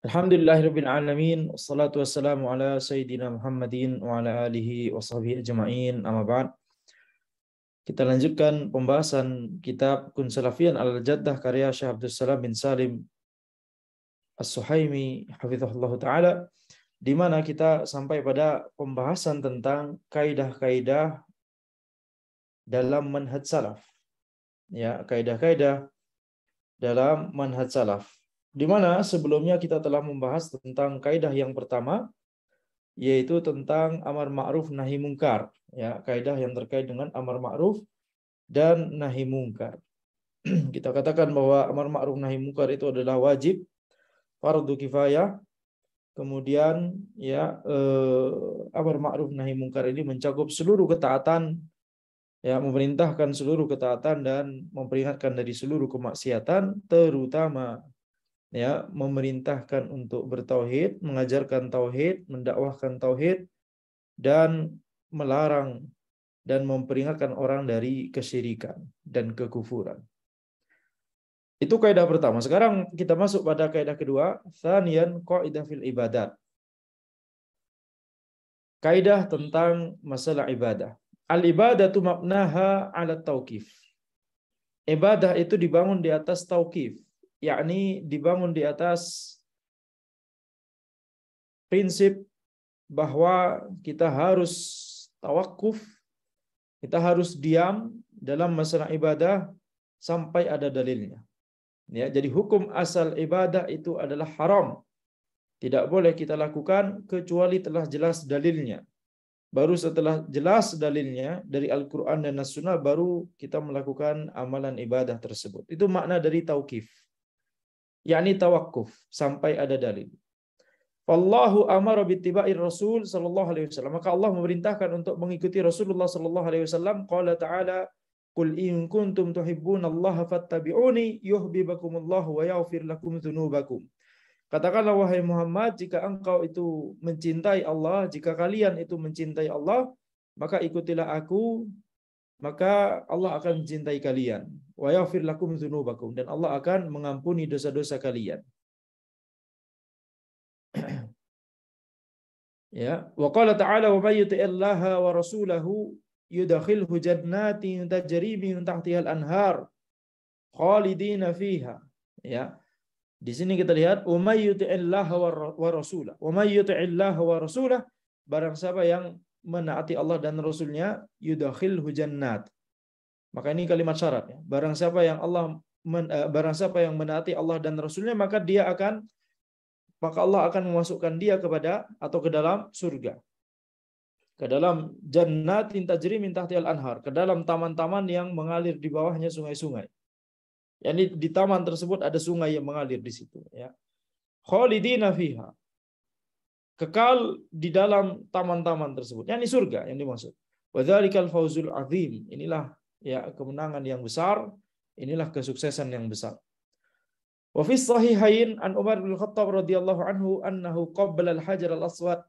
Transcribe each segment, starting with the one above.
Alhamdulillahirabbil alamin wassalatu wassalamu ala sayyidina Muhammadin wa ala alihi wa sahbihi ajma'in amma ba'd. Kita lanjutkan pembahasan kitab Kun Salafiyan Al-Jaddah karya Syekh Abdul Salam bin Salim As-Suhaimi hafizahullah taala, di mana kita sampai pada pembahasan tentang kaidah-kaidah dalam manhaj salaf. Ya, kaidah-kaidah dalam manhaj salaf. Di mana sebelumnya kita telah membahas tentang kaidah yang pertama, yaitu tentang amar ma'ruf nahi mungkar, ya, kaidah yang terkait dengan amar ma'ruf dan nahi mungkar. Kita katakan bahwa amar ma'ruf nahi mungkar itu adalah wajib, fardu kifayah. Kemudian ya, amar ma'ruf nahi mungkar ini mencakup seluruh ketaatan, ya, memerintahkan seluruh ketaatan dan memperingatkan dari seluruh kemaksiatan, terutama ya, memerintahkan untuk bertauhid, mengajarkan tauhid, mendakwahkan tauhid, dan melarang dan memperingatkan orang dari kesyirikan dan kekufuran. Itu kaidah pertama. Sekarang kita masuk pada kaidah kedua, tsaniyan qaidah fil ibadat. Kaidah tentang masalah ibadah. Al-ibadatu mabnaha 'ala tauqif. Ibadah itu dibangun di atas tauqif, yakni dibangun di atas prinsip bahwa kita harus tawakuf, kita harus diam dalam masalah ibadah sampai ada dalilnya. Ya, jadi hukum asal ibadah itu adalah haram. Tidak boleh kita lakukan kecuali telah jelas dalilnya. Baru setelah jelas dalilnya dari Al-Quran dan As-Sunnah, baru kita melakukan amalan ibadah tersebut. Itu makna dari tauqif, yakni tawakuf sampai ada dalil. Wallahu amara bittiba'ir Rasul sallallahu alaihi wasallam. Maka Allah memerintahkan untuk mengikuti Rasulullah sallallahu alaihi wasallam. Qala ta'ala, "Qul in kuntum tuhibbunallaha fattabi'uni yuhibbukumullahu wa yaghfir lakum dzunubakum." Katakanlah wahai Muhammad, jika engkau itu mencintai Allah, jika kalian itu mencintai Allah, maka ikutilah aku, maka Allah akan mencintai kalian. Wa yaghfir lakum dzunubakum, dan Allah akan mengampuni dosa-dosa kalian. Ya, wa qala ta'ala, wa may yuti'illaha wa rasulahu yudkhilhu jannatin tajri min tahtiha al-anhar khalidina fiha. Ya. Di sini kita lihat wa may yuti'illaha wa rasulahu. Wa may yuti'illaha wa rasulahu, barang siapa yang menaati Allah dan Rasulnya, yudkhilhu jannat. Maka ini kalimat syarat, ya. Barang siapa yang menaati Allah dan Rasulnya, maka Allah akan memasukkan dia kepada atau ke dalam surga, ke dalam jannatin tajri min tahtihal anhar, ke dalam taman-taman yang mengalir di bawahnya sungai-sungai. Yani di taman tersebut ada sungai yang mengalir di situ, ya. Khalidina fiha, kekal di dalam taman-taman tersebut, yakni surga yang dimaksud. Wa dzalikal fawzul azim, inilah, ya, kemenangan yang besar, inilah kesuksesan yang besar. Wa fi sahihain an Umar bin Khattab radhiyallahu anhu annahu qabbala al-hajar al-aswad,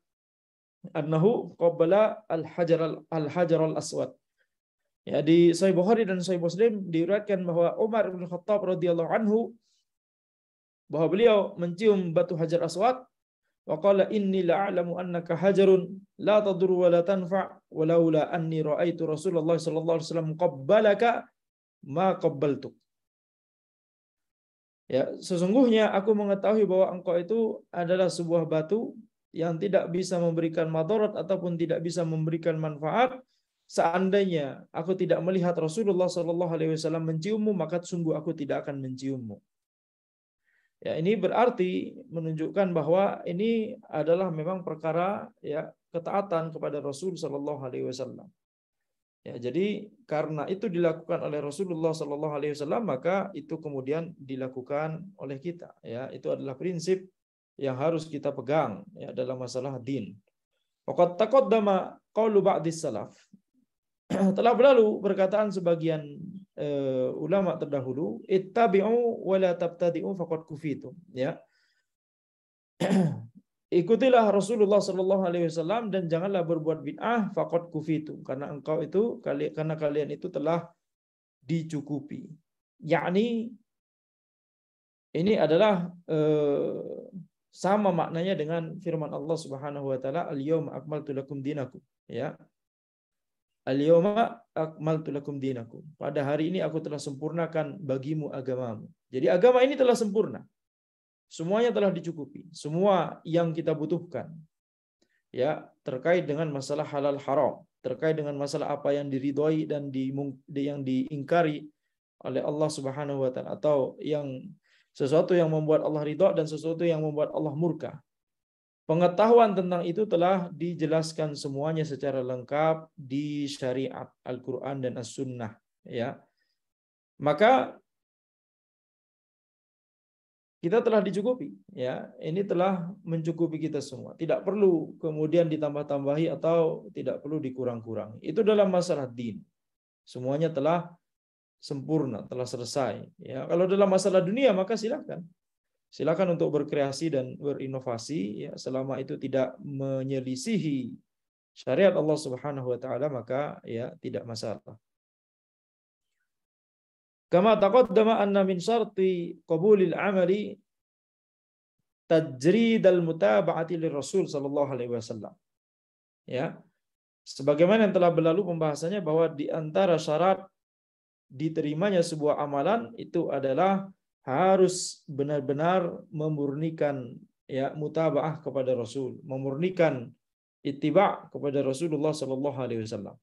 al-hajar al-aswad. Ya, di Sahih Bukhari dan Sahih Muslim diriwayatkan bahwa Umar bin Khattab radhiyallahu anhu, bahwa beliau mencium batu hajar aswad, wa qala inni la'alamu annaka hajarun la tadur wa la tanfa' walaula anni ra'aitu Rasulullah sallallahu alaihi wasallam qabbalaka ma qabbaltuk. Ya, sesungguhnya aku mengetahui bahwa engkau itu adalah sebuah batu yang tidak bisa memberikan madarat ataupun tidak bisa memberikan manfaat. Seandainya aku tidak melihat Rasulullah sallallahu alaihi wasallam menciummu, maka sungguh aku tidak akan menciummu. Ya, ini berarti menunjukkan bahwa ini adalah memang perkara, ya, ketaatan kepada Rasul sallallahu alaihi wasallam. Ya, jadi karena itu dilakukan oleh Rasulullah sallallahu alaihi wasallam, maka itu kemudian dilakukan oleh kita, ya. Itu adalah prinsip yang harus kita pegang, ya, dalam masalah din. Waqad taqaddama qaulu ba'dis salaf. Telah berlalu perkataan sebagian ulama terdahulu, ittabi'u wa la tabtadi'u faqad kufitum, ya. Ikutilah Rasulullah sallallahu alaihi wasallam dan janganlah berbuat bid'ah, faqad kufitum, karena kalian itu telah dicukupi. Yakni ini adalah sama maknanya dengan firman Allah Subhanahu wa taala, "Al-yauma akmaltu lakum dinakum." Ya. Al-yauma akmaltu lakum dinakum. Pada hari ini aku telah sempurnakan bagimu agamamu. Jadi agama ini telah sempurna. Semuanya telah dicukupi. Semua yang kita butuhkan. Ya, terkait dengan masalah halal haram, terkait dengan masalah apa yang diridhoi dan yang diingkari oleh Allah Subhanahu wa taala, atau yang sesuatu yang membuat Allah ridha dan sesuatu yang membuat Allah murka. Pengetahuan tentang itu telah dijelaskan semuanya secara lengkap di syariat Al-Qur'an dan As-Sunnah, ya. Maka kita telah dicukupi, ya. Ini telah mencukupi kita semua. Tidak perlu kemudian ditambah-tambahi atau tidak perlu dikurang-kurangi. Itu dalam masalah din. Semuanya telah sempurna, telah selesai. Ya, kalau dalam masalah dunia maka silakan. Silakan untuk berkreasi dan berinovasi, ya, selama itu tidak menyelisihi syariat Allah Subhanahu wa taala, maka ya tidak masalah. Kama taqaddama anna min syarti qabulil amali tajridal mutaba'ati lirrasul sallallahu alaihi wasallam. Ya. Sebagaimana yang telah berlalu pembahasannya bahwa di antara syarat diterimanya sebuah amalan itu adalah harus benar-benar memurnikan, ya, mutaba'ah kepada Rasul, memurnikan ittiba' kepada Rasulullah sallallahu alaihi wasallam.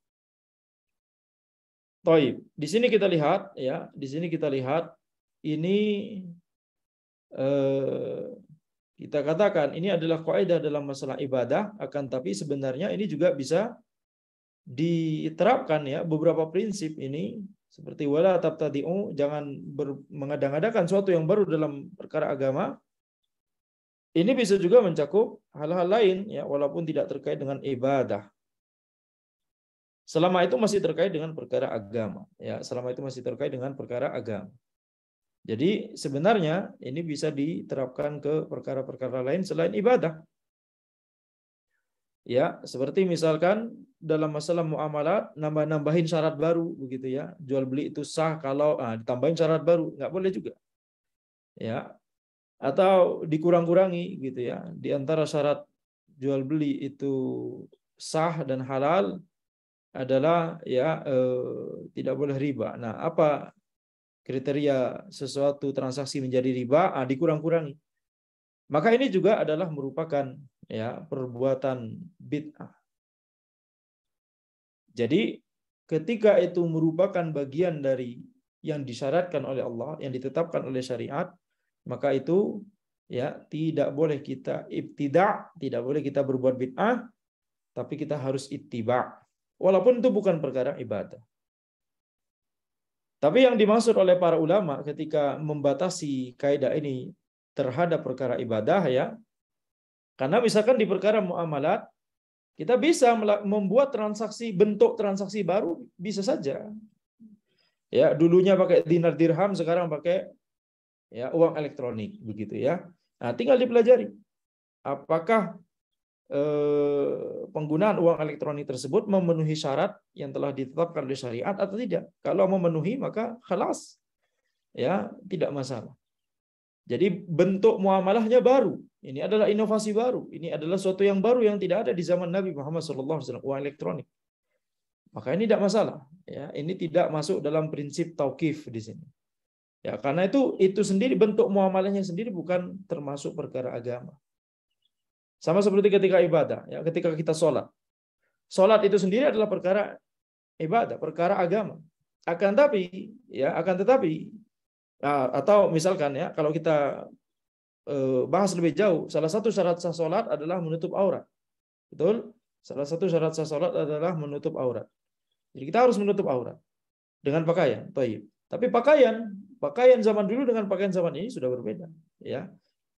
Baik, di sini kita lihat, ya, di sini kita lihat ini kita katakan ini adalah kaidah dalam masalah ibadah, akan tapi sebenarnya ini juga bisa diterapkan, ya, beberapa prinsip ini seperti wala tabtadi'u, jangan mengada-ngadakan sesuatu yang baru dalam perkara agama. Ini bisa juga mencakup hal-hal lain, ya, walaupun tidak terkait dengan ibadah. Selama itu masih terkait dengan perkara agama, ya, selama itu masih terkait dengan perkara agama. Jadi sebenarnya ini bisa diterapkan ke perkara-perkara lain selain ibadah. Ya, seperti misalkan dalam masalah muamalat nambahin syarat baru begitu, ya. Jual beli itu sah kalau ditambahin syarat baru, nggak boleh juga. Ya. Atau dikurang-kurangi gitu, ya. Di antara syarat jual beli itu sah dan halal adalah, ya, tidak boleh riba. Nah, apa kriteria sesuatu transaksi menjadi riba? Dikurang-kurangi. Maka ini juga adalah merupakan, ya, perbuatan bid'ah. Jadi ketika itu merupakan bagian dari yang disyaratkan oleh Allah, yang ditetapkan oleh syariat, maka itu, ya, tidak boleh kita ibtida', tidak boleh kita berbuat bid'ah, tapi kita harus ittiba'. Walaupun itu bukan perkara ibadah. Tapi yang dimaksud oleh para ulama ketika membatasi kaidah ini terhadap perkara ibadah, ya, karena misalkan di perkara muamalat kita bisa membuat transaksi, bentuk transaksi baru bisa saja. Ya, dulunya pakai dinar dirham, sekarang pakai, ya, uang elektronik begitu, ya. Nah, tinggal dipelajari apakah penggunaan uang elektronik tersebut memenuhi syarat yang telah ditetapkan oleh syariat atau tidak. Kalau memenuhi maka khalas, ya, tidak masalah. Jadi bentuk muamalahnya baru. Ini adalah inovasi baru. Ini adalah sesuatu yang baru yang tidak ada di zaman Nabi Muhammad SAW, uang elektronik. Maka ini tidak masalah. Ya, ini tidak masuk dalam prinsip tauqif di sini. Ya, karena itu sendiri bentuk muamalahnya sendiri bukan termasuk perkara agama. Sama seperti ketika ibadah, ya, ketika kita sholat. Sholat itu sendiri adalah perkara ibadah, perkara agama. Akan tetapi, atau misalkan, ya, kalau kita bahas lebih jauh, salah satu syarat sah sholat adalah menutup aurat. Betul? Salah satu syarat sah sholat adalah menutup aurat. Jadi kita harus menutup aurat dengan pakaian. Tapi pakaian zaman dulu dengan pakaian zaman ini sudah berbeda, ya.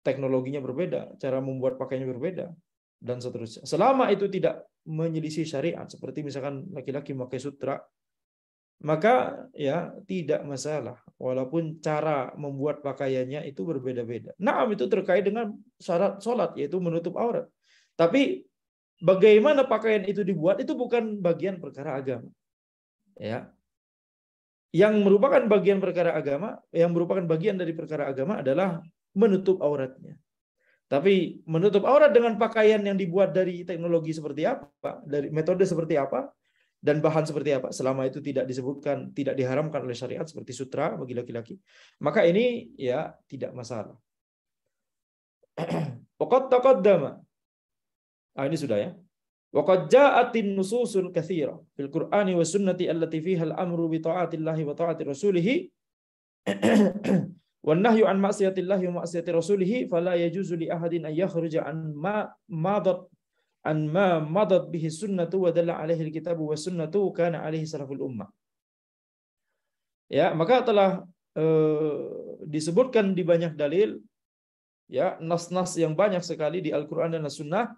Teknologinya berbeda, cara membuat pakaiannya berbeda, dan seterusnya. Selama itu tidak menyelisih syariat, seperti misalkan laki-laki memakai sutra, maka, ya, tidak masalah. Walaupun cara membuat pakaiannya itu berbeda-beda. Nah, itu terkait dengan syarat sholat, yaitu menutup aurat. Tapi bagaimana pakaian itu dibuat itu bukan bagian perkara agama. Ya. Yang merupakan bagian dari perkara agama adalah menutup auratnya. Tapi menutup aurat dengan pakaian yang dibuat dari teknologi seperti apa, dari metode seperti apa, dan bahan seperti apa, selama itu tidak disebutkan, tidak diharamkan oleh syariat seperti sutra bagi laki-laki, maka ini ya tidak masalah. Waqad taqaddama. Ini sudah ya. Waqad ja'atin nususun katsira fil Qur'ani was sunnati allati fiha al-amru bi ta'atillahi wa ta'ati rasulih wan nahyu an ma'siyatillahi wa ma'siyati rasulih fala yajuzu li ahadin an yakhruja an ma madat bihi sunnatu wa dalla alaihi al-kitabu was sunnatu kana alaihi salaful ummah. Ya, maka telah disebutkan di banyak dalil, ya, nas-nas yang banyak sekali di Al-Qur'an dan As-Sunnah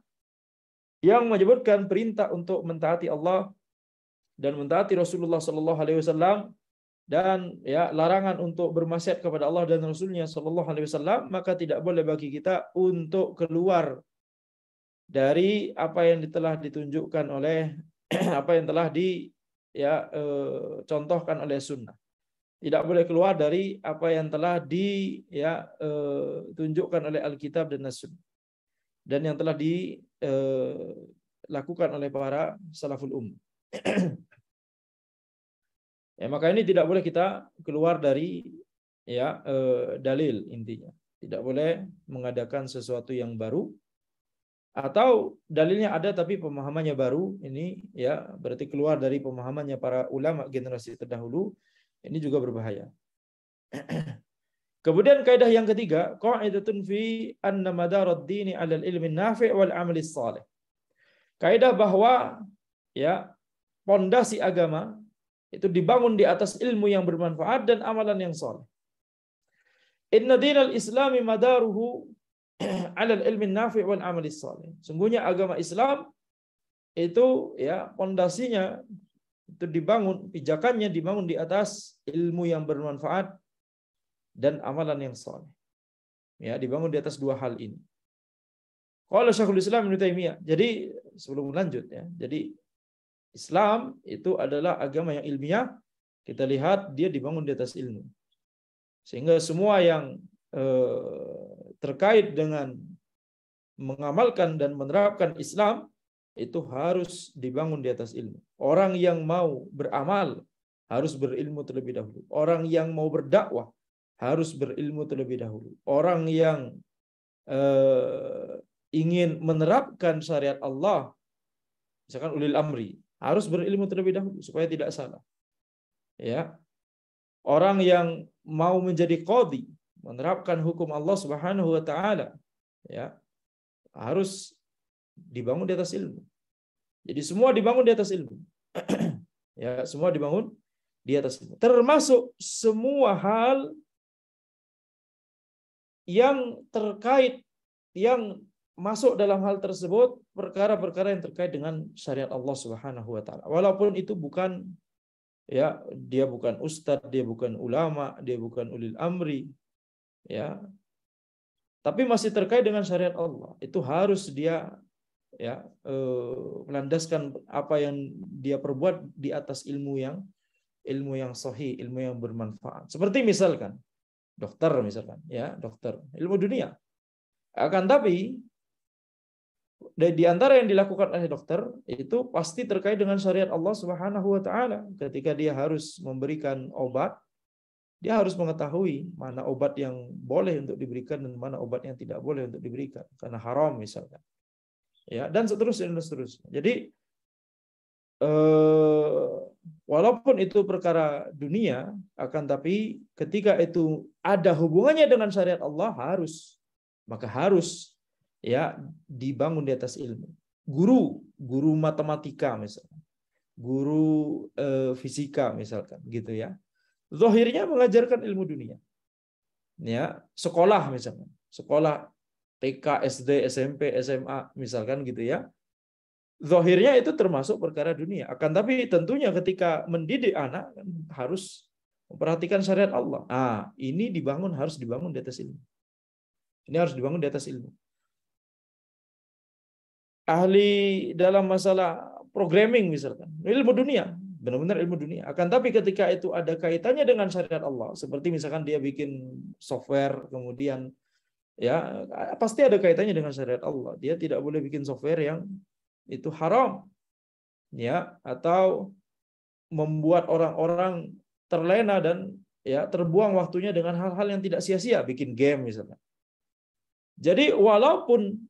yang menyebutkan perintah untuk mentaati Allah dan mentaati Rasulullah sallallahu alaihi wasallam, dan ya larangan untuk bermaksiat kepada Allah dan Rasulnya sallallahu alaihi wasallam, maka tidak boleh bagi kita untuk keluar dari apa yang telah ditunjukkan oleh apa yang telah contohkan oleh sunnah. Tidak boleh keluar dari apa yang telah ditunjukkan oleh Alkitab dan As-Sunnah, dan yang telah dilakukan oleh para salaful ummah. Ya, maka ini tidak boleh kita keluar dari dalil, intinya. Tidak boleh mengadakan sesuatu yang baru, atau dalilnya ada tapi pemahamannya baru. Ini ya berarti keluar dari pemahamannya para ulama generasi terdahulu. Ini juga berbahaya. Kemudian kaidah yang ketiga, qaidatun fi anna madarad dini 'alal ilmi nafi' wal 'amali shalih. Kaidah bahwa ya pondasi agama itu dibangun di atas ilmu yang bermanfaat dan amalan yang saleh. Inna dinal islami madaruhu 'alal ilmi nafi' wal 'amali shalih. Sungguhnya agama Islam itu ya pondasinya itu dibangun, pijakannya dibangun di atas ilmu yang bermanfaat dan amalan yang saleh. Ya, dibangun di atas dua hal ini. Qala Syekhul Islam Ibnu Taimiyah. Jadi sebelum lanjut ya. Jadi Islam itu adalah agama yang ilmiah. Kita lihat dia dibangun di atas ilmu. Sehingga semua yang terkait dengan mengamalkan dan menerapkan Islam itu harus dibangun di atas ilmu. Orang yang mau beramal harus berilmu terlebih dahulu. Orang yang mau berdakwah harus berilmu terlebih dahulu. Orang yang ingin menerapkan syariat Allah, misalkan ulil amri, harus berilmu terlebih dahulu supaya tidak salah. Ya. Orang yang mau menjadi qadhi, menerapkan hukum Allah Subhanahu wa taala, ya, harus dibangun di atas ilmu. Jadi semua dibangun di atas ilmu. Ya, semua dibangun di atas ilmu. Termasuk semua hal yang terkait, yang masuk dalam hal tersebut, perkara-perkara yang terkait dengan syariat Allah Subhanahu wa taala. Walaupun itu bukan, ya, dia bukan ustadz, dia bukan ulama, dia bukan ulil amri, ya. Tapi masih terkait dengan syariat Allah. Itu harus dia melandaskan apa yang dia perbuat di atas ilmu yang sahih, ilmu yang bermanfaat. Seperti misalkan dokter, misalkan, ya, dokter, ilmu dunia. Akan tapi di antara yang dilakukan oleh dokter itu pasti terkait dengan syariat Allah Subhanahu wa taala. Ketika dia harus memberikan obat, dia harus mengetahui mana obat yang boleh untuk diberikan dan mana obat yang tidak boleh untuk diberikan karena haram misalkan. Ya, dan seterusnya dan seterusnya. Jadi walaupun itu perkara dunia, akan tapi ketika itu ada hubungannya dengan syariat Allah, maka harus ya dibangun di atas ilmu. Guru matematika misalkan, guru fisika misalkan, gitu ya. Zahirnya mengajarkan ilmu dunia. Ya, sekolah misalkan, sekolah TK, SD, SMP, SMA misalkan, gitu ya. Zahirnya itu termasuk perkara dunia. Akan tapi tentunya ketika mendidik anak harus memperhatikan syariat Allah. Ini harus dibangun di atas ilmu. Ini harus dibangun di atas ilmu. Ahli dalam masalah programming misalkan, ilmu dunia, benar-benar ilmu dunia. Akan tapi ketika itu ada kaitannya dengan syariat Allah, seperti misalkan dia bikin software, kemudian Ya, pasti ada kaitannya dengan syariat Allah. Dia tidak boleh bikin software yang itu haram, ya, atau membuat orang-orang terlena dan ya terbuang waktunya dengan hal-hal yang tidak sia-sia, bikin game misalnya. Jadi walaupun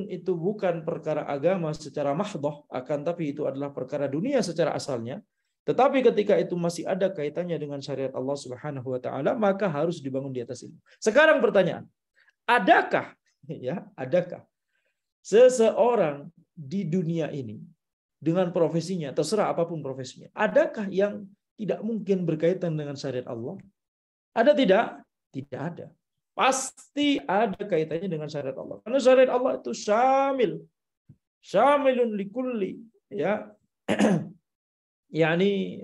itu bukan perkara agama secara mahdhah, akan tapi itu adalah perkara dunia secara asalnya. Tetapi ketika itu masih ada kaitannya dengan syariat Allah Subhanahu wa taala, maka harus dibangun di atas ilmu. Sekarang pertanyaan, adakah adakah seseorang di dunia ini dengan profesinya, terserah apapun profesinya, adakah yang tidak mungkin berkaitan dengan syariat Allah? Ada tidak? Tidak ada. Pasti ada kaitannya dengan syariat Allah. Karena syariat Allah itu syamilun likulli, ya. yakni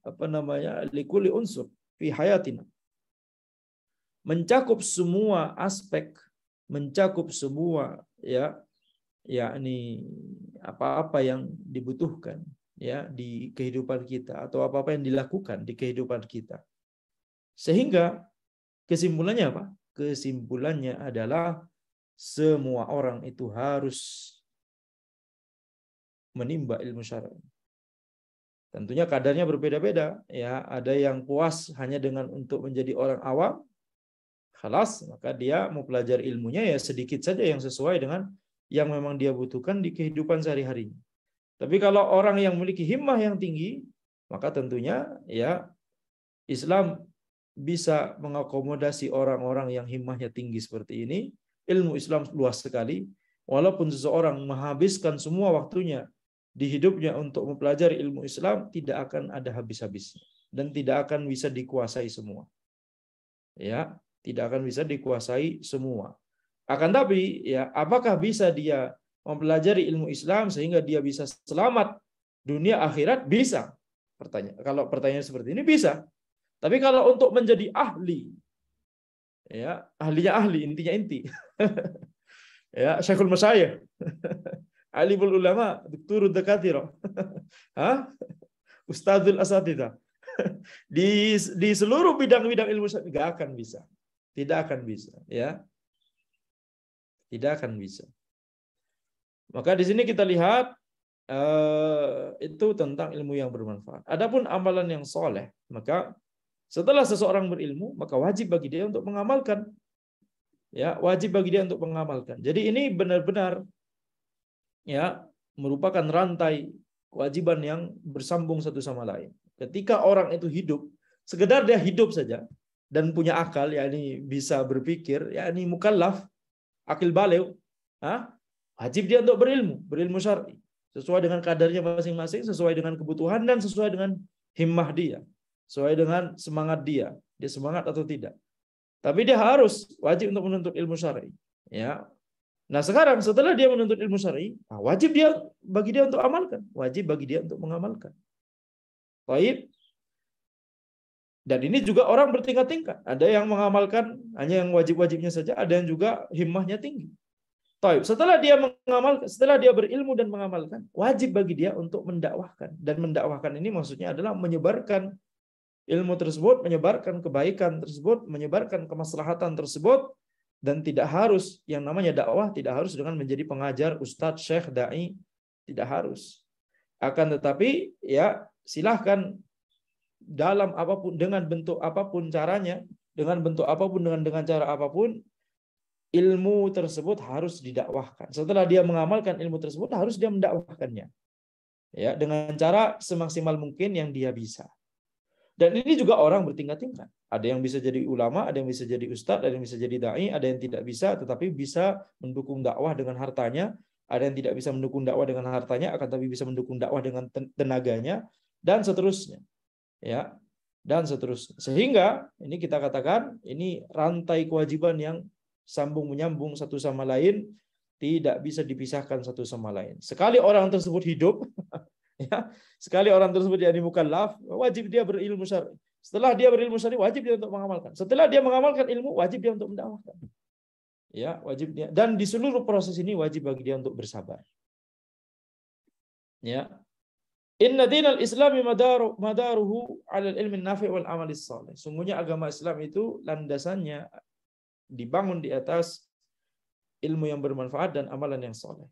apa namanya? Likulli unsur fi hayatina. Mencakup semua aspek, mencakup semua, ya, yakni apa-apa yang dibutuhkan, ya, di kehidupan kita, atau apa-apa yang dilakukan di kehidupan kita. Sehingga kesimpulannya apa? Kesimpulannya adalah semua orang itu harus menimba ilmu syar'i. Tentunya kadarnya berbeda-beda, ya. Ada yang puas hanya dengan untuk menjadi orang awam, khalas, maka dia mau belajar ilmunya ya sedikit saja yang sesuai dengan yang memang dia butuhkan di kehidupan sehari-harinya. Tapi kalau orang yang memiliki himmah yang tinggi, maka tentunya ya Islam bisa mengakomodasi orang-orang yang himmahnya tinggi seperti ini. Ilmu Islam luas sekali. Walaupun seseorang menghabiskan semua waktunya di hidupnya untuk mempelajari ilmu Islam, tidak akan ada habis-habisnya dan tidak akan bisa dikuasai semua. Ya, tidak akan bisa dikuasai semua. Akan tapi ya, apakah bisa dia mempelajari ilmu Islam sehingga dia bisa selamat dunia akhirat? Bisa. Kalau pertanyaan seperti ini bisa. Tapi kalau untuk menjadi ahli, ya, ahlinya ahli, intinya inti. Ya, Syekhul Masyayikh. Alimul ulama, Doktor Dakatirah. Ustadzul Asatidzah. Di seluruh bidang-bidang ilmu nggak akan bisa. Tidak akan bisa, ya. Tidak akan bisa. Maka di sini kita lihat itu tentang ilmu yang bermanfaat. Adapun amalan yang soleh, maka setelah seseorang berilmu, maka wajib bagi dia untuk mengamalkan. Ya, wajib bagi dia untuk mengamalkan. Jadi ini benar-benar, ya, merupakan rantai kewajiban yang bersambung satu sama lain. Ketika orang itu hidup, sekedar dia hidup saja dan punya akal, yakni bisa berpikir, yakni mukallaf, akil baligh, wajib dia untuk berilmu syar'i sesuai dengan kadarnya masing-masing, sesuai dengan kebutuhan dan sesuai dengan himmah dia, sesuai dengan semangat dia semangat atau tidak. Tapi dia harus wajib untuk menuntut ilmu syar'i, ya. Nah, sekarang setelah dia menuntut ilmu syar'i, wajib bagi dia untuk amalkan, wajib bagi dia untuk mengamalkan. Baik. Dan ini juga orang bertingkat-tingkat. Ada yang mengamalkan hanya yang wajib-wajibnya saja, ada yang juga himmahnya tinggi. Baik. Setelah dia berilmu dan mengamalkan, wajib bagi dia untuk mendakwahkan. Dan mendakwahkan ini maksudnya adalah menyebarkan ilmu tersebut, menyebarkan kebaikan tersebut, menyebarkan kemaslahatan tersebut. Dan tidak harus, yang namanya dakwah tidak harus dengan menjadi pengajar, ustadz, syekh, dai, tidak harus. Akan tetapi ya silahkan dalam apapun, dengan bentuk apapun caranya, dengan bentuk apapun, dengan cara apapun, ilmu tersebut harus didakwahkan. Setelah dia mengamalkan ilmu tersebut, harus dia mendakwahkannya, ya, dengan cara semaksimal mungkin yang dia bisa. Dan ini juga orang bertingkat-tingkat. Ada yang bisa jadi ulama, ada yang bisa jadi ustadz, ada yang bisa jadi dai, ada yang tidak bisa, tetapi bisa mendukung dakwah dengan hartanya. Ada yang tidak bisa mendukung dakwah dengan hartanya, akan tapi bisa mendukung dakwah dengan tenaganya, dan seterusnya. Ya, dan seterusnya. Sehingga ini kita katakan ini rantai kewajiban yang sambung menyambung satu sama lain, tidak bisa dipisahkan satu sama lain. Sekali orang tersebut hidup, ya, sekali orang tersebut jadi mukallaf, wajib dia berilmu syar'i. Setelah dia berilmu syar'i, wajib dia untuk mengamalkan. Setelah dia mengamalkan ilmu, wajib dia untuk mendakwahkan. Ya, wajib dia. Dan di seluruh proses ini wajib bagi dia untuk bersabar. Ya. Inna dinal Islami madaruhu 'alal ilmi nafi' wal amalis salih. Sungguhnya agama Islam itu landasannya dibangun di atas ilmu yang bermanfaat dan amalan yang saleh.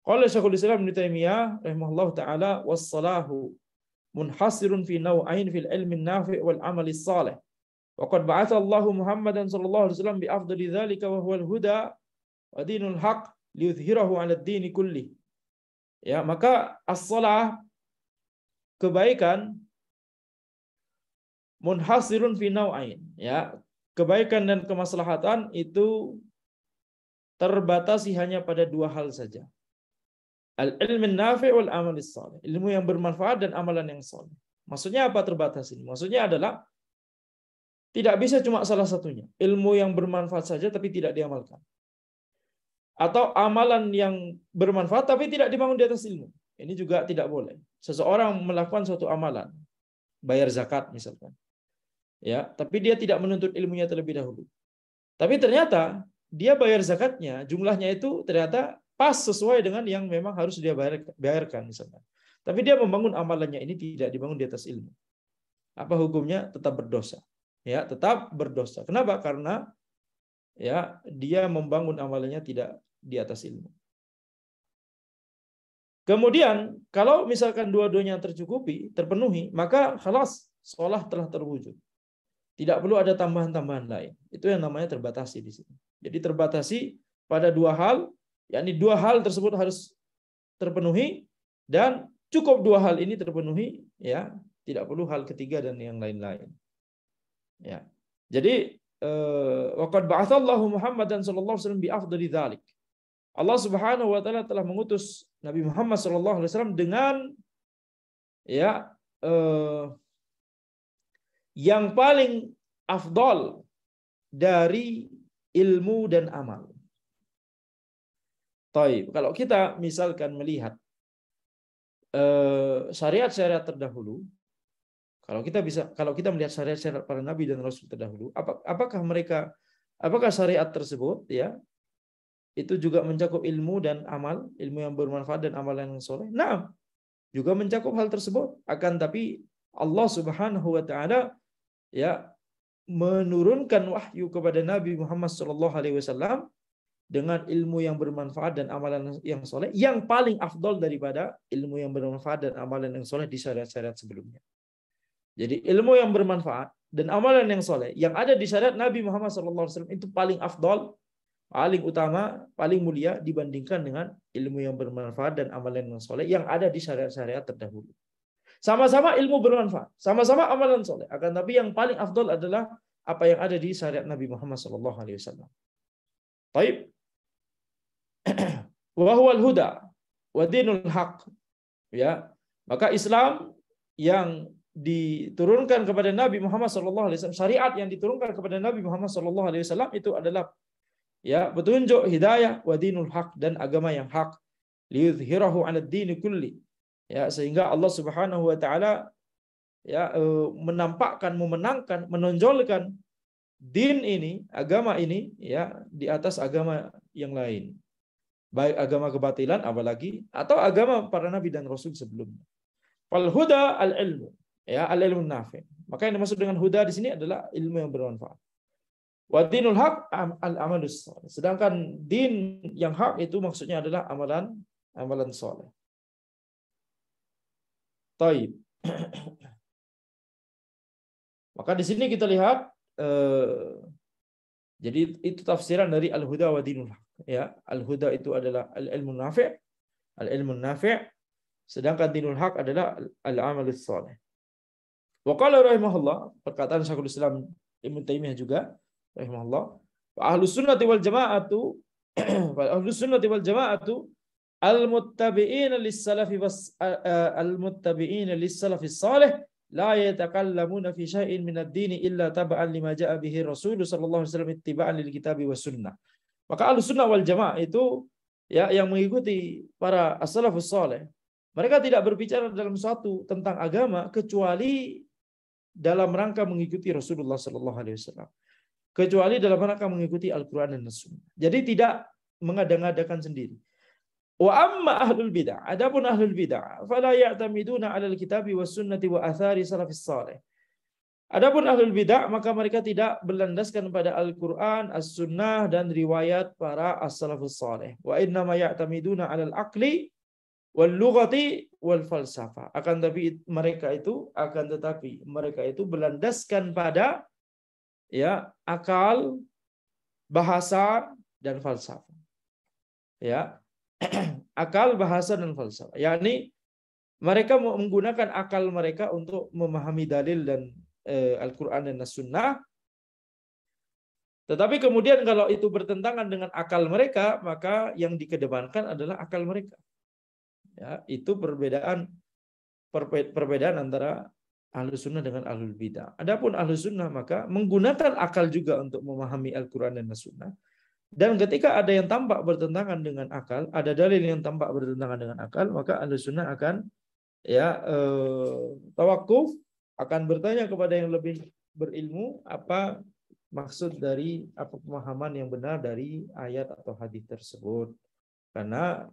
Qala Syekhul Islam Ibnu Taimiyah rahimahullah taala was-salahu munhasirun fi naw'ain fil ilmi nafi' wal amalis salih. Wa qad ba'atha Allahu Muhammadan sallallahu alaihi wasallam bi afdali dzalika wa huwal huda wa dinul haq liyudhhirahu 'ala ad-din kulli. Ya, maka as-salah kebaikan munhasirun fi nau'ain, ya. Kebaikan dan kemaslahatan itu terbatasi hanya pada dua hal saja. Al-ilmin nafi' wal amalis salih. Ilmu yang bermanfaat dan amalan yang saleh. Maksudnya apa terbatas ini? Maksudnya adalah tidak bisa cuma salah satunya. Ilmu yang bermanfaat saja tapi tidak diamalkan. Atau amalan yang bermanfaat tapi tidak dibangun di atas ilmu. Ini juga tidak boleh. Seseorang melakukan suatu amalan, bayar zakat misalkan, ya, tapi dia tidak menuntut ilmunya terlebih dahulu. Tapi ternyata dia bayar zakatnya, jumlahnya itu ternyata pas sesuai dengan yang memang harus dia bayarkan misalkan. Tapi dia membangun amalannya ini tidak dibangun di atas ilmu. Apa hukumnya? Tetap berdosa. Ya, tetap berdosa. Kenapa? Karena ya dia membangun amalannya tidak di atas ilmu. Kemudian kalau misalkan dua-duanya tercukupi, terpenuhi, maka khalas, sholat telah terwujud. Tidak perlu ada tambahan-tambahan lain. Itu yang namanya terbatasi di sini. Jadi terbatasi pada dua hal, yakni dua hal tersebut harus terpenuhi dan cukup dua hal ini terpenuhi, ya, tidak perlu hal ketiga dan yang lain-lain. Ya. Jadi waqad ba'atsallahu Muhammadan sallallahu alaihi wasallam bi afdali dzalik. Allah Subhanahu wa taala telah mengutus Nabi Muhammad sallallahu alaihi wasallam dengan ya yang paling afdal dari ilmu dan amal. Taib. Kalau kita misalkan melihat syariat-syariat terdahulu, kalau kita melihat syariat-syariat para nabi dan rasul terdahulu, apakah syariat tersebut ya itu juga mencakup ilmu dan amal, ilmu yang bermanfaat dan amalan yang soleh? Nah, juga mencakup hal tersebut. Akan tapi Allah Subhanahu wa taala ya menurunkan wahyu kepada Nabi Muhammad sallallahu alaihi wasallam dengan ilmu yang bermanfaat dan amalan yang soleh yang paling afdal daripada ilmu yang bermanfaat dan amalan yang soleh di syariat-syariat sebelumnya. Jadi ilmu yang bermanfaat dan amalan yang soleh yang ada di syariat Nabi Muhammad sallallahu alaihi wasallam itu paling afdal, paling utama, paling mulia dibandingkan dengan ilmu yang bermanfaat dan amalan yang soleh yang ada di syariat-syariat terdahulu. Sama-sama ilmu bermanfaat, sama-sama amalan soleh. Akan tapi yang paling afdal adalah apa yang ada di syariat Nabi Muhammad SAW. Baik. Wa huwal huda wa dinul haq. Ya, maka Islam yang diturunkan kepada Nabi Muhammad SAW, syariat yang diturunkan kepada Nabi Muhammad SAW itu adalah ya petunjuk hidayah wa dinul haq dan agama yang hak liyudhhirahu 'ala ad-din kulli, ya, sehingga Allah Subhanahu wa taala ya menampakkan, memenangkan, menonjolkan din ini, agama ini ya di atas agama yang lain, baik agama kebatilan apalagi atau agama para nabi dan rasul sebelumnya. Fal huda al ilmu, ya, al ilmu nafi'. Maka yang dimaksud dengan huda di sini adalah ilmu yang bermanfaat. Wa dinul haq al amalus salih. Sedangkan din yang hak itu maksudnya adalah amalan saleh. Taib. Maka di sini kita lihat jadi itu tafsiran dari al-huda wa dinul haq, ya. Al-huda itu adalah al-ilmu nafi', al-ilmu nafi', sedangkan dinul haq adalah al-amalus salih. Wa qala rahimahullah, perkataan Syekhul Islam Ibnu Taimiyah juga rahimahullah, ahlus sunnati wal jamaatu ahlus sunnati wal jamaatu al-muttabi'ina lis-salafi al-muttabi'ina lis-salafi salih la yatakallamuna fi syai'in min ad-din illa taba'an lima ja'a bihi Rasul sallallahu alaihi wasallam ittiba'an lil kitabi was sunnah. Maka ahlus sunnah wal jamaah itu ya yang mengikuti para as-salafus salih, mereka tidak berbicara dalam suatu tentang agama kecuali dalam rangka mengikuti Rasulullah sallallahu alaihi wasallam, kecuali dalam rangka mengikuti Al-Quran dan As-Sunnah. Jadi tidak mengada-ngadakan sendiri. Wa amma ahlul bid'ah, adapun ahlul bid'ah, fala ya'tamiduna 'alal kitabi was sunnati wa athari salafis salih. Adapun ahlul bid'ah maka mereka tidak berlandaskan pada Al-Qur'an, As-Sunnah dan riwayat para as-salafus salih. Wa inna ma ya'tamiduna 'alal aqli wal lughati wal falsafah. Akan tetapi mereka itu berlandaskan pada ya akal, bahasa dan falsafah. Ya. Akal, bahasa dan falsafah. Yakni mereka menggunakan akal mereka untuk memahami dalil dan Al-Qur'an dan As-Sunnah. Tetapi kemudian kalau itu bertentangan dengan akal mereka, maka yang dikedepankan adalah akal mereka. Ya, itu perbedaan antara Ahlus Sunnah dengan Ahlul Bidah. Adapun Ahlus Sunnah maka menggunakan akal juga untuk memahami Al-Qur'an dan As-Sunnah. Dan ketika ada yang tampak bertentangan dengan akal, ada dalil yang tampak bertentangan dengan akal, maka Ahlus Sunnah akan tawakuf, akan bertanya kepada yang lebih berilmu apa maksud dari apa pemahaman yang benar dari ayat atau hadis tersebut. Karena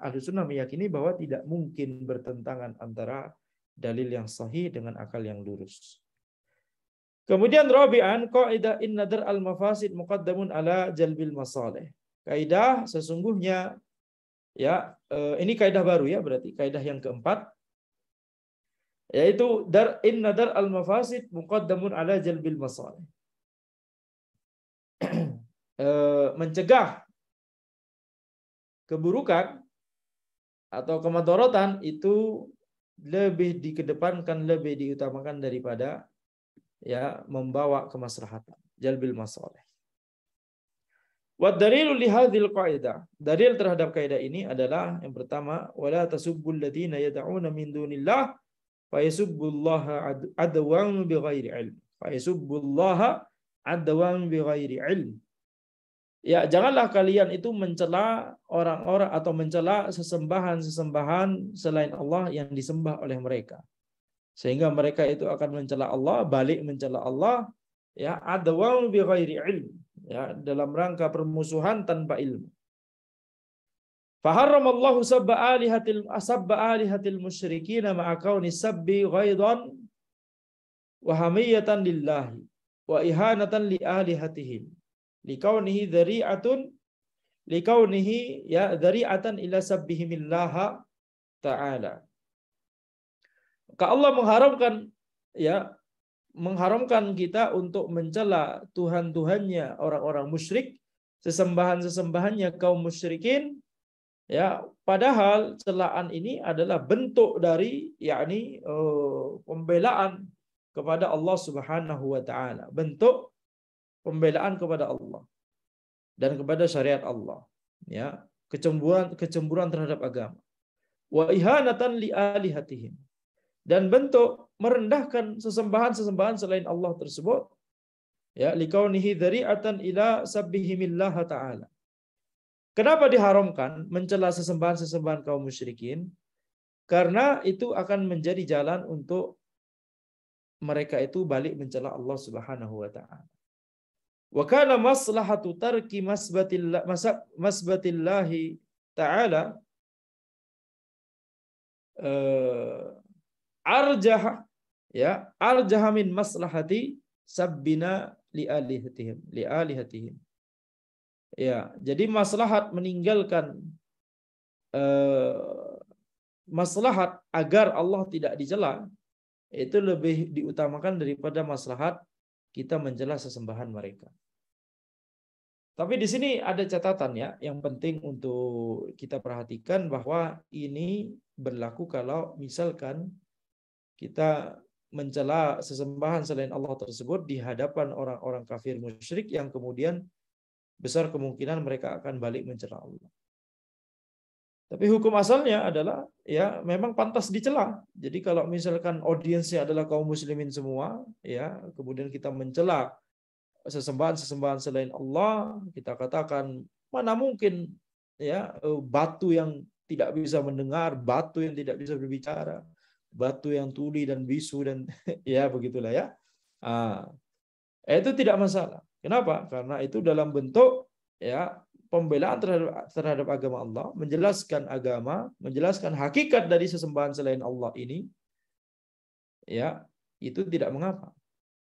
Ahlus Sunnah meyakini bahwa tidak mungkin bertentangan antara dalil yang sahih dengan akal yang lurus. Kemudian rabi'an qaidah in nadar al mafasid muqaddamun ala jalbil masalih. Kaidah sesungguhnya ini kaidah baru ya, berarti kaidah yang keempat, yaitu in nadar al mafasid muqaddamun ala jalbil masalih. Mencegah keburukan atau kemadharatan itu lebih dikedepankan, lebih diutamakan daripada membawa kemaslahatan, jalbil masalih. Wa dalilu li hadhil qaidah. Dalil terhadap kaidah ini adalah yang pertama, wala tasubbul ladzina yad'una min dunillah fa yasubbullaha adwan bighairi ilm. Fa yasubbullaha adwan bighairi ilm. Ya, janganlah kalian itu mencela orang-orang atau mencela sesembahan-sesembahan selain Allah yang disembah oleh mereka. Sehingga mereka itu akan mencela Allah, balik mencela Allah, adwan bi ghairi ilm, dalam rangka permusuhan tanpa ilmu. Faharramallahu sabba alihatil musyrikin ma'a kauni sabbi ghaidan wa hamiyatan lillahi wa ihanatan li alihatihim likaunihi dzari'atan ila sabbihimillaha ta'ala. Maka Allah mengharamkan kita untuk mencela tuhan-tuhannya orang-orang musyrik, sesembahan-sesembahannya kaum musyrikin, padahal celaan ini adalah bentuk dari pembelaan kepada Allah Subhanahu wa taala, bentuk pembelaan kepada Allah dan kepada syariat Allah, kecemburuan terhadap agama. Wa ihanatan li alihatihim, dan bentuk merendahkan sesembahan-sesembahan selain Allah tersebut, likaunihi dzari'atan ila sabbihimillah ta'ala. Kenapa diharamkan mencela sesembahan-sesembahan kaum musyrikin? Karena itu akan menjadi jalan untuk mereka itu balik mencela Allah Subhanahu wa taala. Wa kana maslahatu tarki masbatillahi ta'ala arjah min maslahati sabbina li alihatihim. Jadi maslahat meninggalkan maslahat agar Allah tidak dicela itu lebih diutamakan daripada maslahat kita mencela sesembahan mereka. Tapi di sini ada catatan yang penting untuk kita perhatikan, bahwa ini berlaku kalau misalkan kita mencela sesembahan selain Allah tersebut di hadapan orang-orang kafir musyrik yang kemudian besar kemungkinan mereka akan balik mencela Allah. Tapi hukum asalnya adalah memang pantas dicela. Jadi kalau misalkan audiensnya adalah kaum muslimin semua, kemudian kita mencela sesembahan-sesembahan selain Allah, kita katakan mana mungkin batu yang tidak bisa mendengar, batu yang tidak bisa berbicara, batu yang tuli dan bisu dan begitulah itu tidak masalah. Kenapa? Karena itu dalam bentuk pembelaan terhadap agama Allah, menjelaskan agama, menjelaskan hakikat dari sesembahan selain Allah ini, ya, itu tidak mengapa.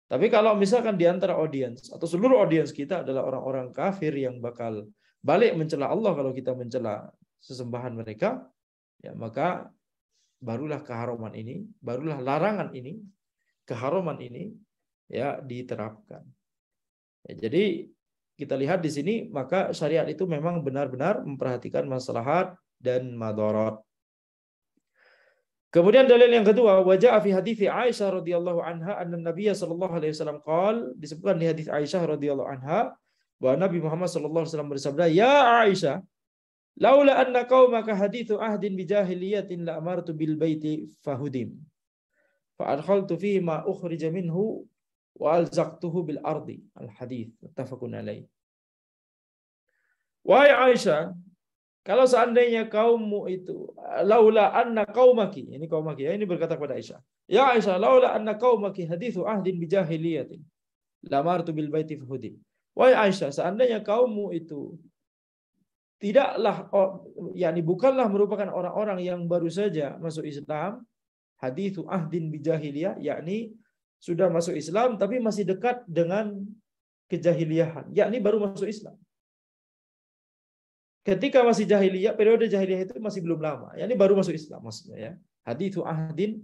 Tapi kalau misalkan di antara audiens atau seluruh audiens kita adalah orang-orang kafir yang bakal balik mencela Allah kalau kita mencela sesembahan mereka, ya maka barulah keharuman ini, barulah larangan ini, keharuman ini ya diterapkan. Ya, jadi kita lihat di sini maka syariat itu memang benar-benar memperhatikan maslahat dan madarat. Kemudian dalil yang kedua, wajah fi hadits Aisyah radhiyallahu anha anna Nabiy sallallahu alaihi wasallam qaal, disebutkan di hadis Aisyah radhiyallahu anha bahwa Nabi Muhammad sallallahu alaihi wasallam bersabda, "Ya Aisyah, laula anna qaumaka haditsu ahdin bi jahiliyatin la amartu bil baiti fahudim. Fa adkhaltu fihi ma ukhrija minhu wa alzaqtuhu bil ardi." Al-hadits muttafaqun alaih. Wahai Aisyah, kalau seandainya kaummu itu, laula anna qaumaki, ini qaumaki ya, ini berkata kepada Aisyah, ya Aisyah, laula anna qaumaki haditsu ahdin bi jahiliyatin lamartu bil baiti fahudim. Wahai Aisyah, seandainya kaummu itu tidaklah, yakni bukanlah merupakan orang-orang yang baru saja masuk Islam, haditsu ahdin bi jahiliyah, yakni sudah masuk Islam tapi masih dekat dengan kejahiliahan, yakni baru masuk Islam. Ketika masih jahiliyah, periode jahiliyah itu masih belum lama. Ya, ini baru masuk Islam maksudnya ya. Haditsu ahdin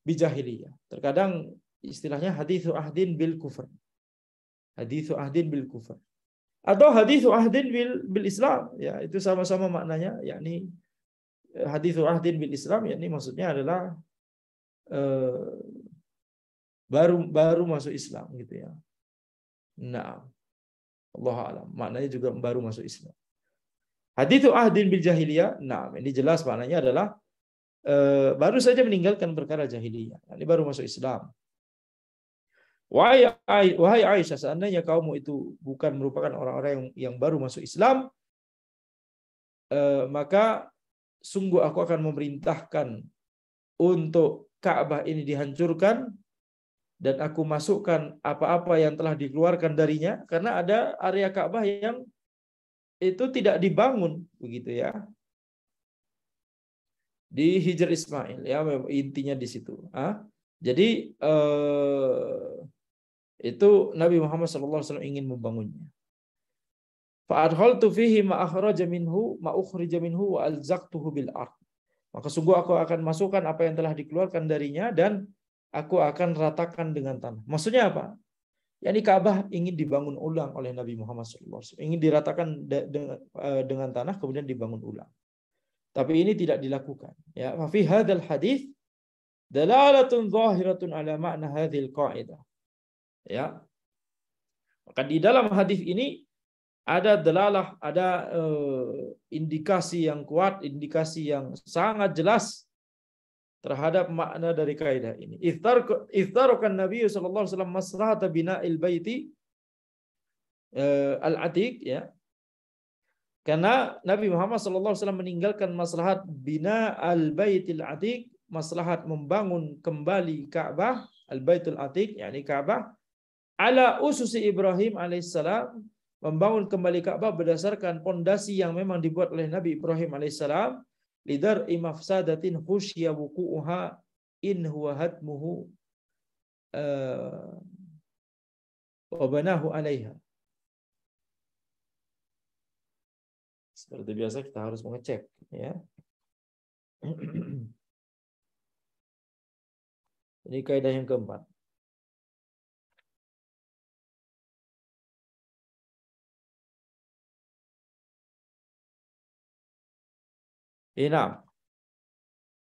bi jahiliyah. Terkadang istilahnya haditsu ahdin bil kufr. Haditsu ahdin bil kufr. Atau haditsu ahdin bil Islam, ya, itu sama-sama maknanya, yakni haditsu ahdin bil Islam, yakni maksudnya adalah baru masuk Islam gitu ya. Nah, Allah alam, maknanya juga baru masuk Islam. Haditsu ahdin bil jahiliyah, nah ini jelas maknanya adalah baru saja meninggalkan perkara jahiliyah, ini baru masuk Islam. Wahai Aisyah, seandainya kaummu itu bukan merupakan orang-orang yang baru masuk Islam, maka sungguh aku akan memerintahkan untuk Ka'bah ini dihancurkan dan aku masukkan apa-apa yang telah dikeluarkan darinya, karena ada area Ka'bah yang itu tidak dibangun begitu ya, di Hijr Ismail ya, intinya di situ. Jadi itu Nabi Muhammad SAW ingin membangunnya. Fa'adkhaltu fihi ma akhraja minhu ma ukhrija minhu wa alzaqtuhu bil ard. Maka sungguh aku akan masukkan apa yang telah dikeluarkan darinya dan aku akan ratakan dengan tanah. Maksudnya apa? Yani Ka'bah ingin dibangun ulang oleh Nabi Muhammad SAW. Ingin diratakan dengan tanah kemudian dibangun ulang. Tapi ini tidak dilakukan. Ya, fi hadzal hadits dalalatun zahiratun ala ma'na hadzal qa'idah. Ya. Maka di dalam hadis ini ada dalalah, ada indikasi yang kuat, indikasi yang sangat jelas terhadap makna dari kaidah ini. Iftarukan Nabi sallallahu alaihi wasallam maslahata bina'il baiti al-atiq ya. Karena Nabi Muhammad sallallahu alaihi wasallam meninggalkan maslahat bina al-baitil atiq, maslahat membangun kembali Ka'bah, al-baitul atiq yakni Ka'bah, ala ususi Ibrahim alaihissalam, membangun kembali Ka'bah berdasarkan pondasi yang memang dibuat oleh Nabi Ibrahim alaihissalam, lidar imafsadatin khusya wuku'uha in huwa hatmuhu wa banahu alaiha. Seperti biasa kita harus mengecek ya. Ini kaidah yang keempat. Nah,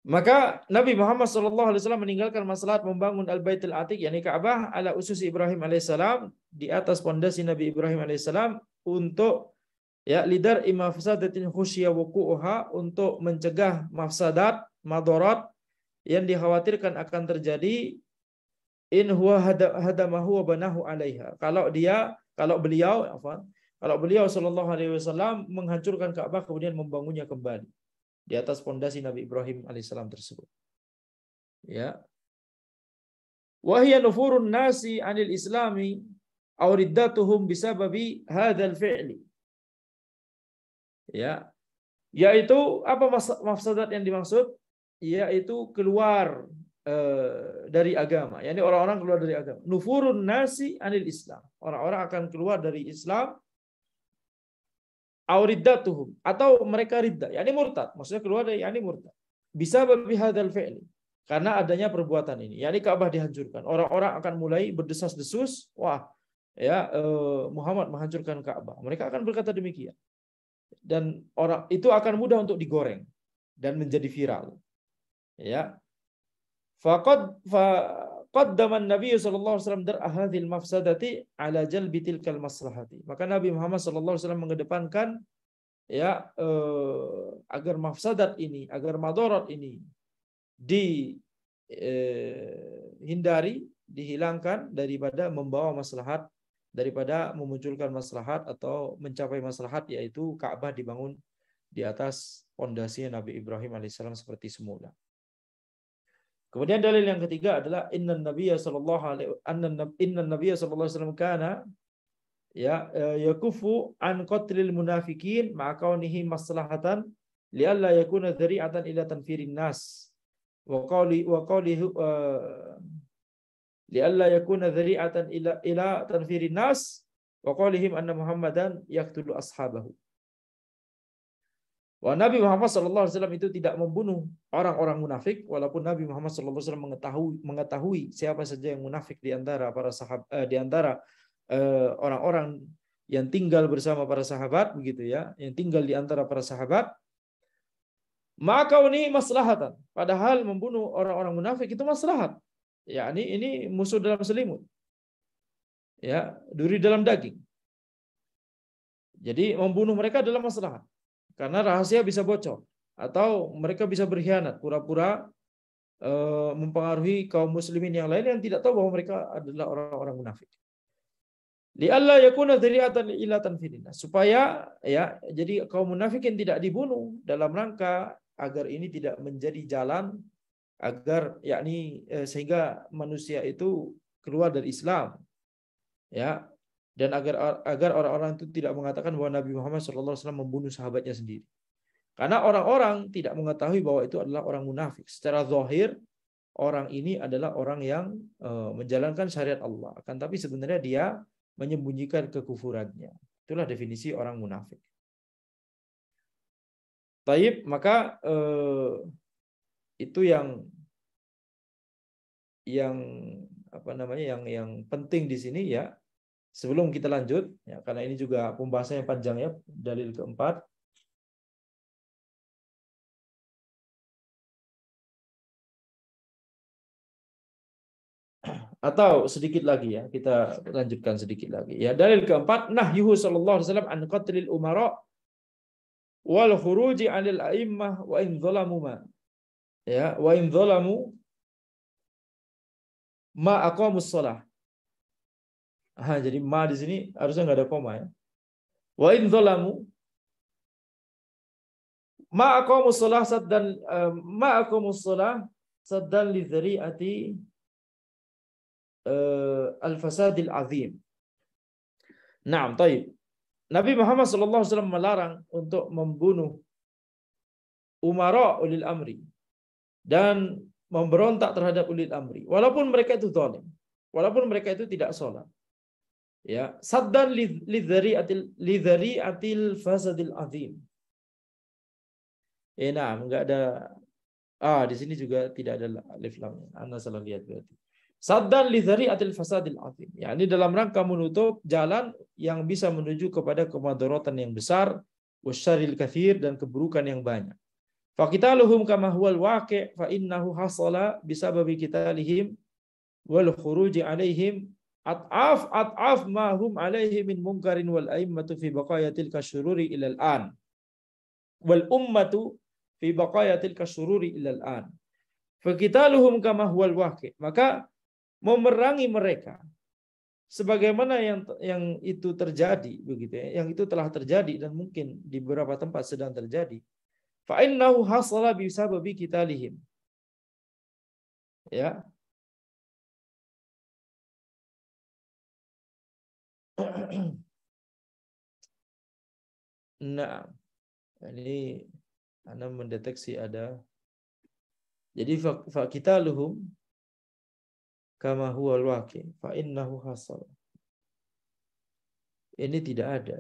maka Nabi Muhammad SAW meninggalkan maslahat membangun Al-Baitul Atiq, yakni Ka'bah, ala usus Ibrahim alaihissalam, di atas pondasi Nabi Ibrahim alaihissalam, untuk ya lidar imafsadatin khusya wuku'uha, untuk mencegah mafsadat, madarat yang dikhawatirkan akan terjadi, in huwa hadamahu wa banahu alaiha. Kalau beliau sallallahu alaihi wasallam menghancurkan Ka'bah kemudian membangunnya kembali di atas pondasi Nabi Ibrahim alaihissalam tersebut. Ya. Wa hiya nufurun nasi 'anil islami aw riddatuhum bisababi hadzal fi'li. Ya, yaitu apa mafsadat yang dimaksud? Yaitu keluar dari agama. Yani orang-orang keluar dari agama. Nufurun nasi anil Islam. Orang-orang akan keluar dari Islam. Auriddatuhum, atau mereka riddah, yani murtad. Maksudnya keluar dari yani murtad. Bisa bihadzal fi'li, karena adanya perbuatan ini. Yani Ka'bah dihancurkan. Orang-orang akan mulai berdesas-desus, wah, ya Muhammad menghancurkan Ka'bah. Mereka akan berkata demikian. Dan orang itu akan mudah untuk digoreng dan menjadi viral. Ya. Faqaddama Nabi sallallahu alaihi wasallam dar'a hadhil mafsadati ala jalbi tilkal maslahati. Maka Nabi Muhammad sallallahu alaihi wasallam mengedepankan ya agar mafsadat ini, agar madarat ini dihindari, dihilangkan daripada membawa maslahat, daripada memunculkan maslahat atau mencapai maslahat, yaitu Ka'bah dibangun di atas pondasi Nabi Ibrahim alaihissalam seperti semula. Kemudian dalil yang ketiga adalah inna nabiyya sallallahu alaihi wasallam kana ya yakufu an qatlil munafikin ma kaunihi maslahatan lialla yakuna dzari'atan ila tanfirin nas wa qawlihi lialla yakuna dzari'atan ila tanfirin nas wa qawlihim anna Muhammadan yaqtulu ashabahu. Wa Nabi Muhammad sallallahu alaihi wasallam itu tidak membunuh orang-orang munafik, walaupun Nabi Muhammad sallallahu alaihi wasallam mengetahui siapa saja yang munafik di antara para sahabat, di antara orang-orang yang tinggal bersama para sahabat, begitu ya, yang tinggal di antara para sahabat. Maka ini maslahatan, padahal membunuh orang-orang munafik itu maslahat. Ya, ini musuh dalam selimut. Ya, duri dalam daging. Jadi membunuh mereka adalah maslahat. Karena rahasia bisa bocor atau mereka bisa berkhianat, pura-pura mempengaruhi kaum muslimin yang lain yang tidak tahu bahwa mereka adalah orang-orang munafik. Li'alla yakuna dzari'atan ila tanfidina, supaya ya jadi kaum munafikin tidak dibunuh dalam rangka agar ini tidak menjadi jalan agar yakni sehingga manusia itu keluar dari Islam, ya, dan agar orang-orang itu tidak mengatakan bahwa Nabi Muhammad SAW membunuh sahabatnya sendiri. Karena orang-orang tidak mengetahui bahwa itu adalah orang munafik. Secara zahir orang ini adalah orang yang menjalankan syariat Allah, akan tapi sebenarnya dia menyembunyikan kekufurannya. Itulah definisi orang munafik. Taib, maka itu yang apa namanya yang penting di sini ya. Sebelum kita lanjut, ya, karena ini juga pembahasannya panjang ya, dalil keempat. Atau sedikit lagi ya, kita lanjutkan sedikit lagi. Ya, dalil keempat, nahyuhu sallallahu alaihi wasallam an qatlil umara wal khuruji 'anil a'immah wa in zalamu ma. Ya, wa in zalamu ma aqamus shalah. Jadi ma di sini harusnya nggak ada koma ya. Wa in zalamu ma aqamus shalah saddan ma aqamus shalah saddan li dzari'ati al-fasadil azim. Naam, taib. Nabi Muhammad SAW melarang untuk membunuh umara ulil amri dan memberontak terhadap ulil amri, walaupun mereka itu zalim, walaupun mereka itu tidak sholat. Ya, saddan lidhari'atil fasadil azim. Nah, enggak ada. Di sini juga tidak ada alif lam. Anda salah lihat berarti. Saddan lidhari'atil fasadil azim. Ya, ini dalam rangka menutup jalan yang bisa menuju kepada kemadaratan yang besar, wasyarril katsir, dan keburukan yang banyak. Fa qitaluhum kama huwal waqi' fa innahu hasala bisababi qitalihim wal khuruji alaihim at'af ma hum alaihi min munkarin wal a'immatu fi baqayatil kasyururi ilal an wal ummatu fi baqayatil kasyururi ilal an fa qitaluhum kama huwal waqi'. Maka memerangi mereka sebagaimana yang itu terjadi, begitu ya, yang itu telah terjadi dan mungkin di beberapa tempat sedang terjadi. Fa innahu hasala bisababi qitalihim. Ya. Nah, Ini Anda mendeteksi ada. Jadi faqitaluhum kama huwa al-waqi fa innahu hasal. Ini tidak ada.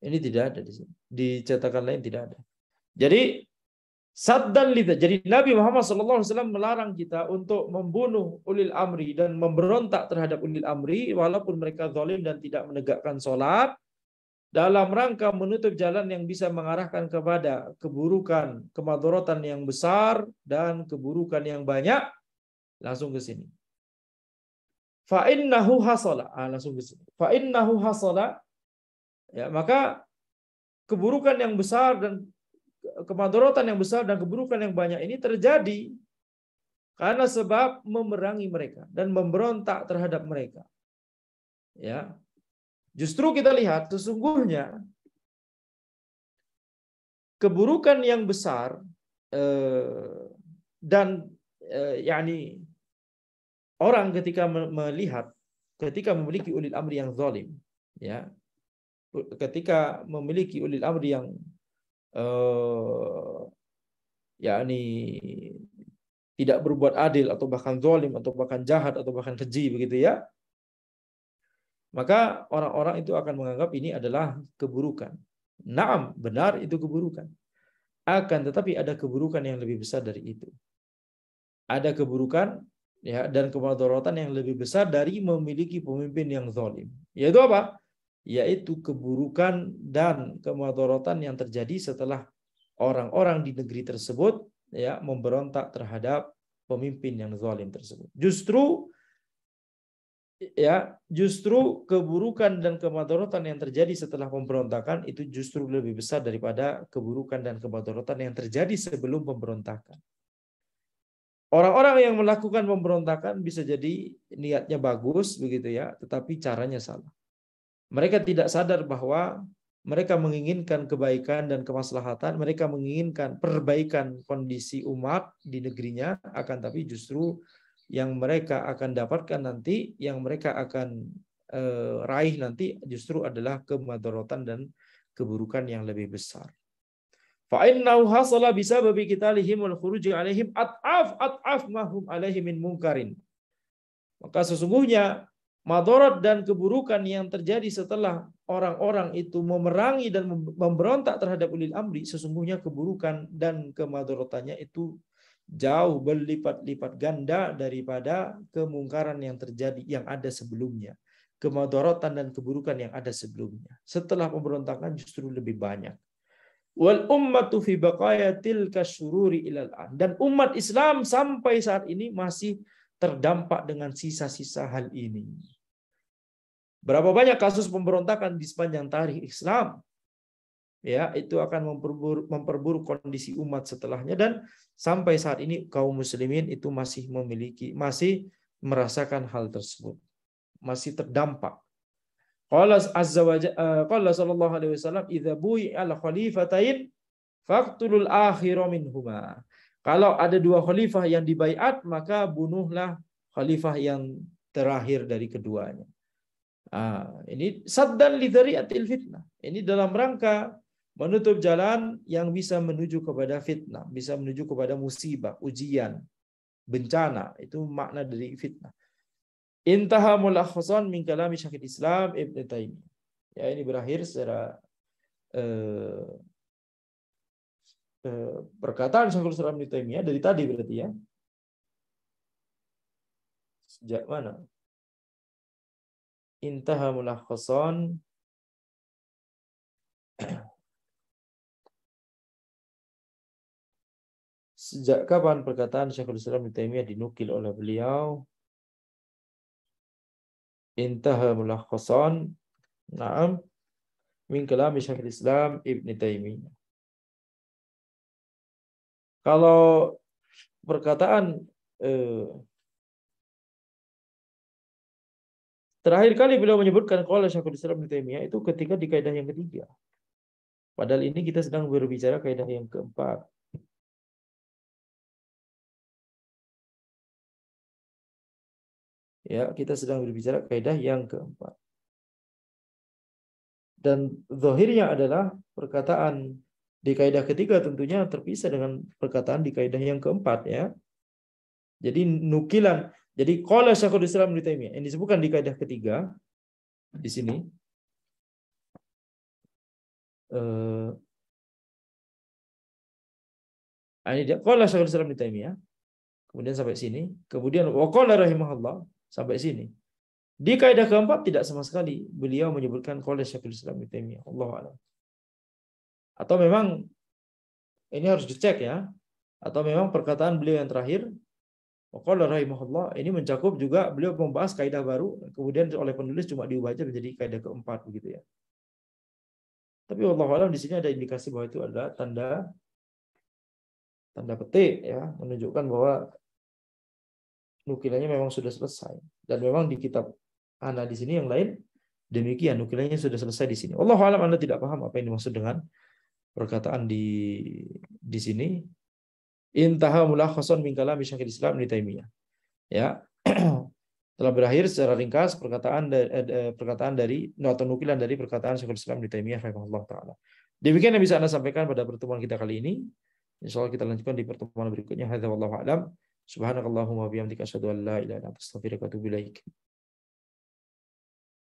Ini tidak ada di sini. Di cetakan lain tidak ada. Jadi saddan lidza. Jadi Nabi Muhammad SAW melarang kita untuk membunuh ulil amri dan memberontak terhadap ulil amri walaupun mereka zalim dan tidak menegakkan sholat dalam rangka menutup jalan yang bisa mengarahkan kepada keburukan, kemadharatan yang besar dan keburukan yang banyak. Langsung ke sini. Fa innahu hasala. Langsung ke sini. Fa innahu hasala. Ya, maka keburukan yang besar dan kemadharatan yang besar dan keburukan yang banyak ini terjadi karena sebab memerangi mereka dan memberontak terhadap mereka. Ya. Justru kita lihat sesungguhnya keburukan yang besar dan yakni orang ketika melihat ketika memiliki ulil amri yang zalim, ya, ketika memiliki ulil amri yang yakni tidak berbuat adil atau bahkan zalim atau bahkan jahat atau bahkan keji begitu ya, maka orang-orang itu akan menganggap ini adalah keburukan. Naam, benar itu keburukan. Akan tetapi ada keburukan yang lebih besar dari itu. Ada keburukan ya dan kemadharatan yang lebih besar dari memiliki pemimpin yang zalim. Yaitu apa? Yaitu keburukan dan kemadharatan yang terjadi setelah orang-orang di negeri tersebut ya memberontak terhadap pemimpin yang zalim tersebut. Justru keburukan dan kemadharatan yang terjadi setelah pemberontakan itu justru lebih besar daripada keburukan dan kemadharatan yang terjadi sebelum pemberontakan. Orang-orang yang melakukan pemberontakan bisa jadi niatnya bagus begitu ya, tetapi caranya salah. Mereka tidak sadar bahwa mereka menginginkan kebaikan dan kemaslahatan, mereka menginginkan perbaikan kondisi umat di negerinya, akan tapi justru yang mereka akan dapatkan nanti, yang mereka akan raih nanti justru adalah kemadharatan dan keburukan yang lebih besar. Fa innahu hasala bisababi qitalihim wal khuruji alaihim at'af ma hum alaihi min munkarin. Maka sesungguhnya madarat dan keburukan yang terjadi setelah orang-orang itu memerangi dan memberontak terhadap ulil amri, sesungguhnya keburukan dan kemadaratannya itu jauh berlipat-lipat ganda daripada kemungkaran yang terjadi yang ada sebelumnya. Kemadaratan dan keburukan yang ada sebelumnya. Setelah pemberontakan justru lebih banyak. Wal ummatu fi baqaya tilka syururi ilal an. Dan umat Islam sampai saat ini masih terdampak dengan sisa-sisa hal ini. Berapa banyak kasus pemberontakan di sepanjang tarikh Islam? Ya, itu akan memperburuk kondisi umat setelahnya, dan sampai saat ini kaum muslimin itu masih merasakan hal tersebut. Masih terdampak. Qala sallallahu alaihi wasallam idza bu'i'al khalifatain faqtulul akhira minhuma. Kalau ada dua khalifah yang dibaiat, maka bunuhlah khalifah yang terakhir dari keduanya. Ini saddan li dzari'atil fitnah. Ini dalam rangka menutup jalan yang bisa menuju kepada fitnah, bisa menuju kepada musibah, ujian, bencana. Itu makna dari fitnah. Intaha mulakhasan min kalami Syekhul Islam Ibn Taimiyah. Ya, ini berakhir secara perkataan Syekhul Islam Ibn Taimiyah dari tadi berarti ya. Sejak mana? Intaha mulakhasan sejak kapan perkataan Syekhul Islam Ibn Taimiyah dinukil oleh beliau? Intaha mulakhasan na'am min kalami Syekhul Islam Ibn Taimiyah. Kalau perkataan terakhir kali beliau menyebutkan qala Syekhul Islam Ibn Taimiyah itu ketika di kaidah yang ketiga. Padahal ini kita sedang berbicara kaidah yang keempat. Ya, kita sedang berbicara kaidah yang keempat. Dan zahirnya adalah perkataan di kaidah ketiga tentunya terpisah dengan perkataan di kaidah yang keempat ya. Jadi nukilan, jadi qala Syekhul Islam Ibnu Taimiyah yang disebutkan di kaidah ketiga di sini ini dia qala Syekhul Islam Ibnu Taimiyah, kemudian sampai sini, kemudian wa qala rahimahullah sampai sini. Di kaidah keempat tidak sama sekali beliau menyebutkan qala Syekhul Islam Ibnu Taimiyah. Allahu a'lam. Atau memang ini harus dicek ya. Atau memang perkataan beliau yang terakhir qala rahimahullah ini mencakup juga beliau membahas kaidah baru kemudian oleh penulis cuma diubah aja menjadi kaidah keempat begitu ya. Tapi wallahu a'lam di sini ada indikasi bahwa itu adalah tanda petik ya, menunjukkan bahwa nukilannya memang sudah selesai. Dan memang di kitab Ana di sini yang lain demikian, nukilannya sudah selesai di sini. Wallahu a'lam, Anda tidak paham apa yang dimaksud dengan perkataan di sini. Intaha mulakhasan min kalam Syekhul Islam Ibnu Taimiyah. Ya. Telah berakhir secara ringkas perkataan dari atau nukilan dari perkataan Syekhul Islam Ibnu Taimiyah rahimahullah taala. Demikian yang bisa Anda sampaikan pada pertemuan kita kali ini. Insyaallah kita lanjutkan di pertemuan berikutnya. Hadza wallahu a'lam. Subhanakallahumma wa bihamdika asyhadu an la ilaha illa anta astaghfiruka wa atubu ilaik.